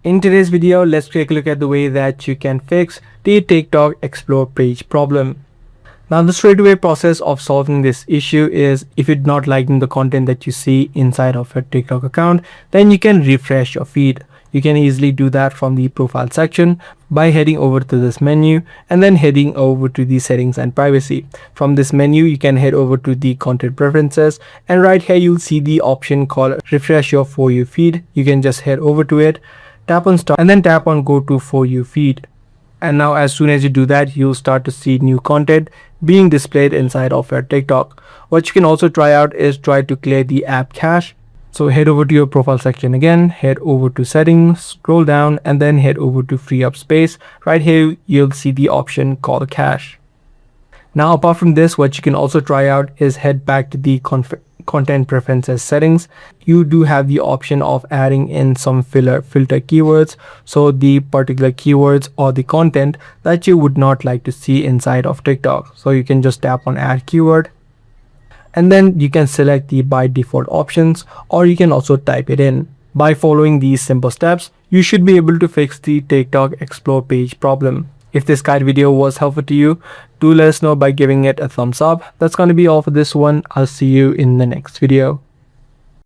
In today's video, let's take a look at the way that you can fix the TikTok Explore page problem. Now, the straightaway process of solving this issue is if you're not liking the content that you see inside of your TikTok account, then you can refresh your feed. You can easily do that from the profile section by heading over to this menu and then heading over to the settings and privacy. From this menu, you can head over to the content preferences, and right here you'll see the option called refresh your For You feed. You can just head over to it, tap on start and then tap on go to For You feed. And now as soon as you do that, you'll start to see new content being displayed inside of your TikTok. What you can also try out is try to clear the app cache. So head over to your profile section again, head over to settings, scroll down and then head over to free up space. Right here you'll see the option called cache. Now apart from this, what you can also try out is head back to the content preferences settings. You do have the option of adding in some filter keywords, so the particular keywords or the content that you would not like to see inside of TikTok. So you can just tap on add keyword and then you can select the by default options, or you can also type it in. By following these simple steps, you should be able to fix the TikTok Explore page problem. If this guide video was helpful to you, do let us know by giving it a thumbs up. That's going to be all for this one. I'll see you in the next video.